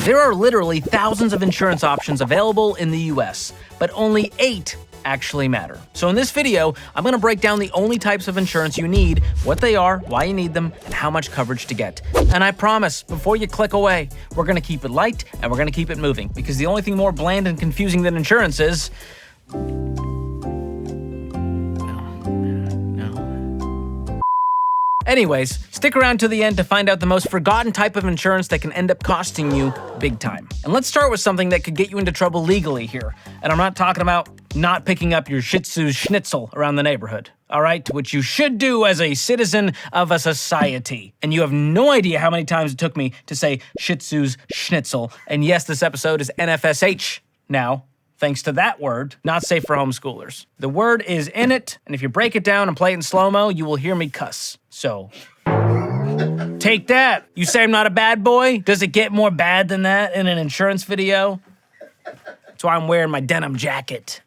There are literally thousands of insurance options available in the US, but only 8 actually matter. So in this video, I'm going to break down the only types of insurance you need, what they are, why you need them, and how much coverage to get. And I promise, before you click away, we're going to keep it light and we're going to keep it moving, because the only thing more bland and confusing than insurance is... Anyways, stick around to the end to find out the most forgotten type of insurance that can end up costing you big time. And let's start with something that could get you into trouble legally here. And I'm not talking about not picking up your Shih Tzu schnitzel around the neighborhood, all right? Which you should do as a citizen of a society. And you have no idea how many times it took me to say Shih Tzu's schnitzel. And yes, this episode is NFSH now. Thanks to that word, not safe for homeschoolers. The word is in it, and if you break it down and play it in slow-mo, you will hear me cuss. So, take that. You say I'm not a bad boy? Does it get more bad than that in an insurance video? That's why I'm wearing my denim jacket.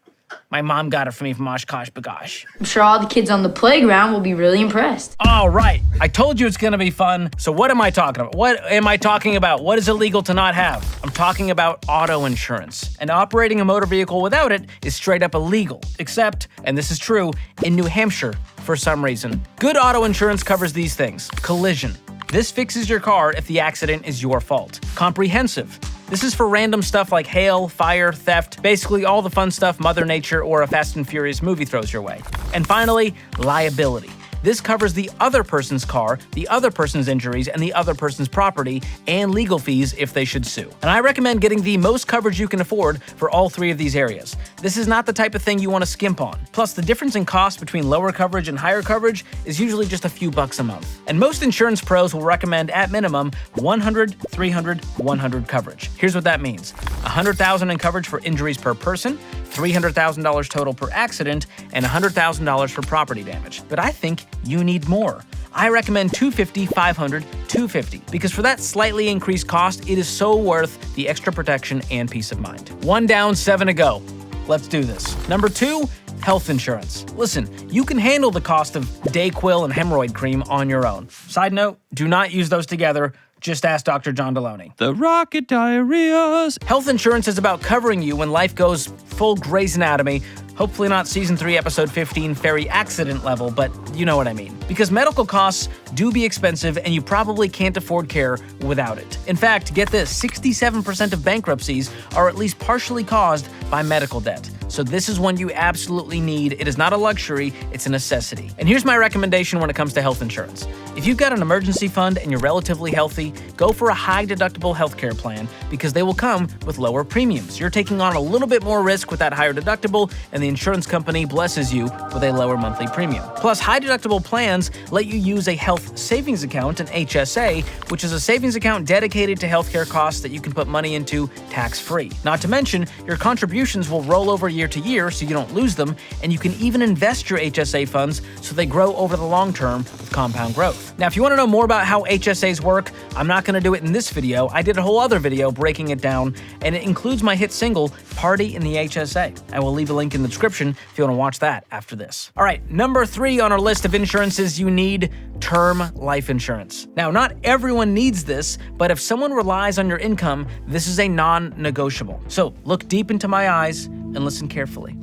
My mom got it for me from Oshkosh Bagosh. I'm sure all the kids on the playground will be really impressed. All right, I told you it's gonna be fun. So what am I talking about? What am I talking about? What is illegal to not have? I'm talking about auto insurance. And operating a motor vehicle without it is straight up illegal. Except, and this is true, in New Hampshire for some reason. Good auto insurance covers these things. Collision. This fixes your car if the accident is your fault. Comprehensive. This is for random stuff like hail, fire, theft, basically all the fun stuff Mother Nature or a Fast and Furious movie throws your way. And finally, liability. This covers the other person's car, the other person's injuries, and the other person's property, and legal fees if they should sue. And I recommend getting the most coverage you can afford for all 3 of these areas. This is not the type of thing you want to skimp on. Plus, the difference in cost between lower coverage and higher coverage is usually just a few bucks a month. And most insurance pros will recommend, at minimum, 100, 300, 100 coverage. Here's what that means. $100,000 in coverage for injuries per person, $300,000 total per accident, and $100,000 for property damage. But I think you need more. I recommend $250, $500, $250, because for that slightly increased cost, it is so worth the extra protection and peace of mind. 1 down, 7 to go. Let's do this. Number 2, health insurance. Listen, you can handle the cost of Dayquil and hemorrhoid cream on your own. Side note, do not use those together. Just ask Dr. John Deloney. The rocket diarrheas. Health insurance is about covering you when life goes full Grey's Anatomy. Hopefully not season 3, episode 15, ferry accident level, but you know what I mean. Because medical costs do be expensive and you probably can't afford care without it. In fact, get this, 67% of bankruptcies are at least partially caused by medical debt. So this is one you absolutely need. It is not a luxury, it's a necessity. And here's my recommendation when it comes to health insurance. If you've got an emergency fund and you're relatively healthy, go for a high deductible healthcare plan because they will come with lower premiums. You're taking on a little bit more risk with that higher deductible, and the insurance company blesses you with a lower monthly premium. Plus, high deductible plans let you use a health savings account, an HSA, which is a savings account dedicated to healthcare costs that you can put money into tax-free. Not to mention, your contributions will roll over year to year so you don't lose them, and you can even invest your HSA funds so they grow over the long term with compound growth. Now, if you want to know more about how HSAs work, I'm not going to do it in this video. I did a whole other video breaking it down, and it includes my hit single, Party in the HSA. I will leave a link in the description if you want to watch that after this. All right, number 3 on our list of insurances you need, term life insurance. Now, not everyone needs this, but if someone relies on your income, this is a non-negotiable. So look deep into my eyes and listen carefully.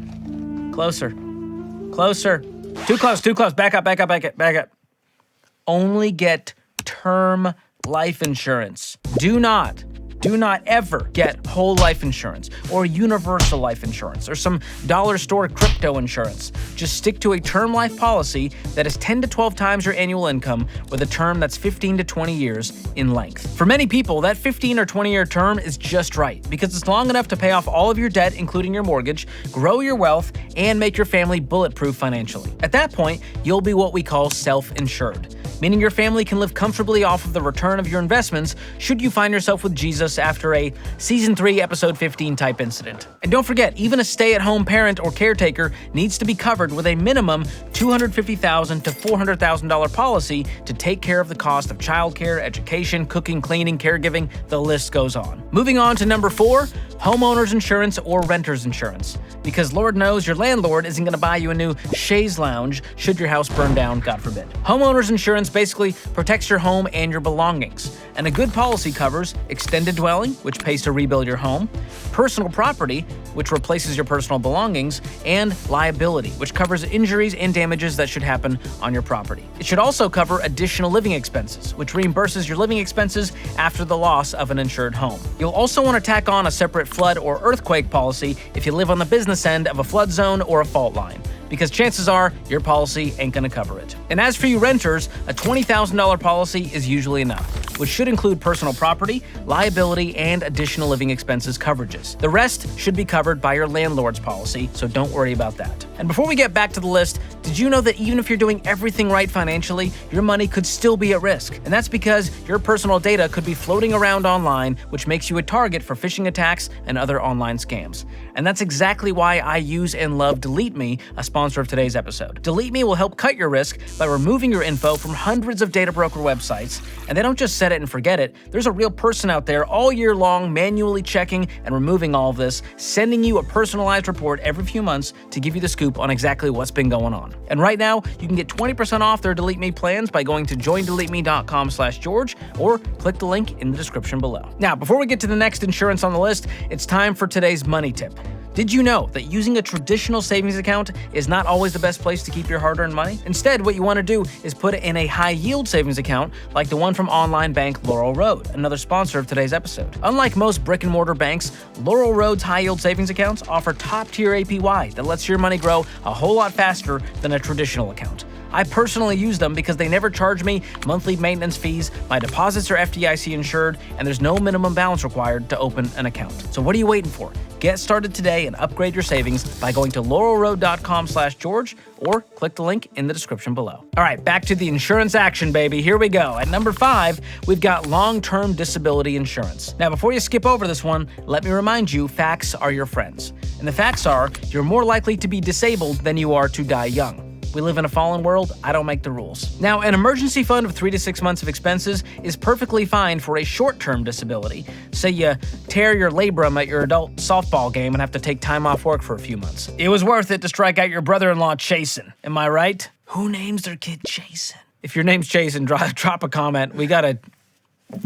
Closer. Closer. Too close, too close. Back up, back up, back up, back up. Only get term life insurance. Do not ever get whole life insurance or universal life insurance or some dollar store crypto insurance. Just stick to a term life policy that is 10 to 12 times your annual income with a term that's 15 to 20 years in length. For many people, that 15 or 20-year term is just right because it's long enough to pay off all of your debt, including your mortgage, grow your wealth, and make your family bulletproof financially. At that point, you'll be what we call self-insured, meaning your family can live comfortably off of the return of your investments should you find yourself with Jesus after a season 3, episode 15 type incident. And don't forget, even a stay-at-home parent or caretaker needs to be covered with a minimum $250,000 to $400,000 policy to take care of the cost of childcare, education, cooking, cleaning, caregiving, the list goes on. Moving on to number 4, Homeowners insurance or renter's insurance, because Lord knows your landlord isn't going to buy you a new chaise lounge should your house burn down, God forbid. Homeowners insurance basically protects your home and your belongings, and a good policy covers extended dwelling, which pays to rebuild your home, personal property, which replaces your personal belongings, and liability, which covers injuries and damages that should happen on your property. It should also cover additional living expenses, which reimburses your living expenses after the loss of an insured home. You'll also want to tack on a separate flood or earthquake policy if you live on the business end of a flood zone or a fault line, because chances are your policy ain't going to cover it. And as for you renters, a $20,000 policy is usually enough, which should include personal property, liability, and additional living expenses coverages. The rest should be covered by your landlord's policy, so don't worry about that. And before we get back to the list, did you know that even if you're doing everything right financially, your money could still be at risk? And that's because your personal data could be floating around online, which makes you a target for phishing attacks and other online scams. And that's exactly why I use and love Delete Me, a sponsor of today's episode. Delete Me will help cut your risk by removing your info from hundreds of data broker websites, and they don't just set it and forget it. There's a real person out there all year long manually checking and removing all of this, sending you a personalized report every few months to give you the scoop on exactly what's been going on. And right now, you can get 20% off their Delete Me plans by going to joindeleteme.com/George or click the link in the description below. Now, before we get to the next insurance on the list, it's time for today's money tip. Did you know that using a traditional savings account is not always the best place to keep your hard-earned money? Instead, what you want to do is put it in a high-yield savings account like the one from online bank Laurel Road, another sponsor of today's episode. Unlike most brick-and-mortar banks, Laurel Road's high-yield savings accounts offer top-tier APY that lets your money grow a whole lot faster than a traditional account. I personally use them because they never charge me monthly maintenance fees, my deposits are FDIC insured, and there's no minimum balance required to open an account. So what are you waiting for? Get started today and upgrade your savings by going to laurelroad.com/George or click the link in the description below. All right, back to the insurance action, baby. Here we go. At number 5, we've got long-term disability insurance. Now, before you skip over this one, let me remind you, facts are your friends. And the facts are, you're more likely to be disabled than you are to die young. We live in a fallen world. I don't make the rules. Now, an emergency fund of 3 to 6 months of expenses is perfectly fine for a short-term disability. Say you tear your labrum at your adult softball game and have to take time off work for a few months. It was worth it to strike out your brother-in-law Chasen. Am I right? Who names their kid Chasen? If your name's Chasen, drop a comment. We gotta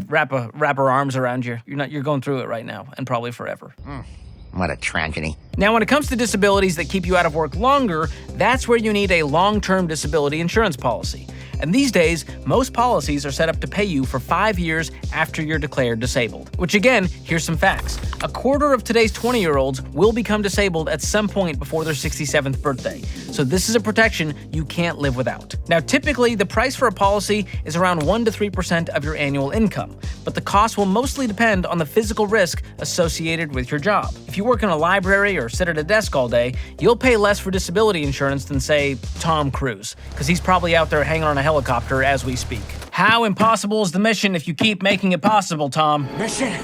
wrap our arms around you. You're going through it right now and probably forever. What a tragedy. Now, when it comes to disabilities that keep you out of work longer, that's where you need a long-term disability insurance policy. And these days, most policies are set up to pay you for 5 years after you're declared disabled. Which again, here's some facts. A quarter of today's 20-year-olds will become disabled at some point before their 67th birthday. So this is a protection you can't live without. Now, typically, the price for a policy is around 1 to 3% of your annual income, but the cost will mostly depend on the physical risk associated with your job. If you work in a library or sit at a desk all day, you'll pay less for disability insurance than, say, Tom Cruise, because he's probably out there hanging on a helicopter as we speak. How impossible is the mission if you keep making it possible, Tom? Mission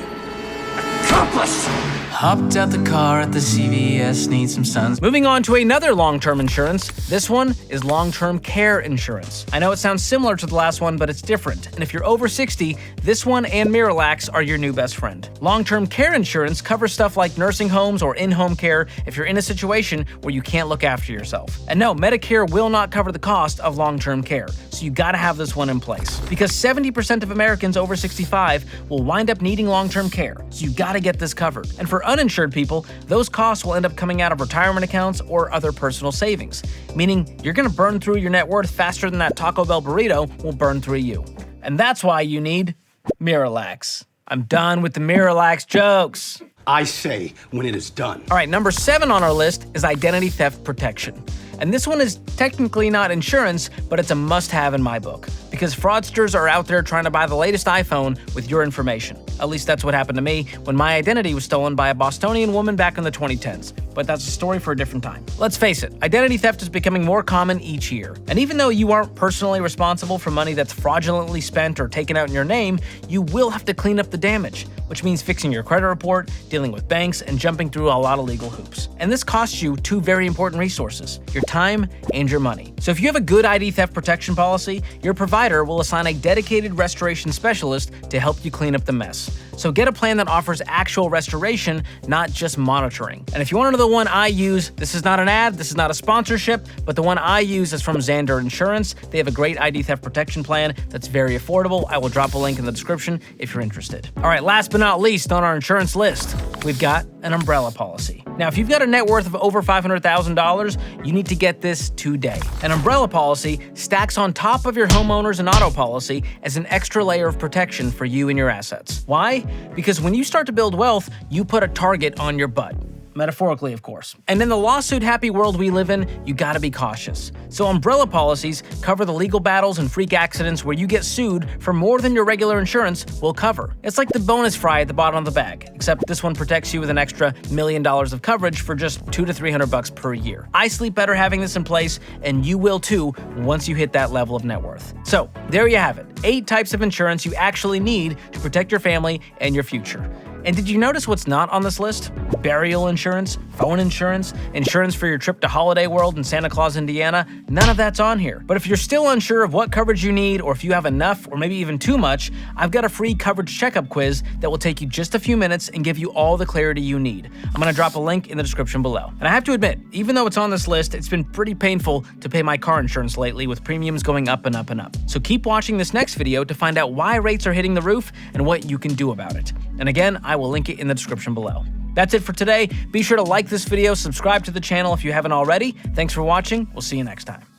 accomplished! Hopped out the car at the CVS, need some suns. Moving on to another long-term insurance. This one is long-term care insurance. I know it sounds similar to the last one, but it's different. And if you're over 60, this one and Miralax are your new best friend. Long-term care insurance covers stuff like nursing homes or in-home care if you're in a situation where you can't look after yourself. And no, Medicare will not cover the cost of long-term care, so you gotta have this one in place. Because 70% of Americans over 65 will wind up needing long-term care, so you gotta get this covered. And for uninsured people, those costs will end up coming out of retirement accounts or other personal savings, meaning you're gonna burn through your net worth faster than that Taco Bell burrito will burn through you. And that's why you need Miralax. I'm done with the Miralax jokes. I say when it is done. All right, number 7 on our list is identity theft protection. And this one is technically not insurance, but it's a must-have in my book, because fraudsters are out there trying to buy the latest iPhone with your information. At least that's what happened to me when my identity was stolen by a Bostonian woman back in the 2010s. but that's a story for a different time. Let's face it, identity theft is becoming more common each year. And even though you aren't personally responsible for money that's fraudulently spent or taken out in your name, you will have to clean up the damage, which means fixing your credit report, dealing with banks, and jumping through a lot of legal hoops. And this costs you two very important resources: your time and your money. So if you have a good ID theft protection policy, your provider will assign a dedicated restoration specialist to help you clean up the mess. So get a plan that offers actual restoration, not just monitoring. And if you want to know the one I use, this is not an ad, this is not a sponsorship, but the one I use is from Xander Insurance. They have a great ID theft protection plan that's very affordable. I will drop a link in the description if you're interested. All right, last but not least on our insurance list, we've got an umbrella policy. Now, if you've got a net worth of over $500,000, you need to get this today. An umbrella policy stacks on top of your homeowners and auto policy as an extra layer of protection for you and your assets. Why? Because when you start to build wealth, you put a target on your butt. Metaphorically, of course. And in the lawsuit-happy world we live in, you gotta be cautious. So umbrella policies cover the legal battles and freak accidents where you get sued for more than your regular insurance will cover. It's like the bonus fry at the bottom of the bag, except this one protects you with an extra $1 million of coverage for just $200 to $300 per year. I sleep better having this in place, and you will too once you hit that level of net worth. So there you have it, 8 types of insurance you actually need to protect your family and your future. And did you notice what's not on this list? Burial insurance, phone insurance, insurance for your trip to Holiday World in Santa Claus, Indiana. None of that's on here. But if you're still unsure of what coverage you need, or if you have enough or maybe even too much, I've got a free coverage checkup quiz that will take you just a few minutes and give you all the clarity you need. I'm gonna drop a link in the description below. And I have to admit, even though it's on this list, it's been pretty painful to pay my car insurance lately with premiums going up and up and up. So keep watching this next video to find out why rates are hitting the roof and what you can do about it. And again, I will link it in the description below. That's it for today. Be sure to like this video, subscribe to the channel if you haven't already. Thanks for watching. We'll see you next time.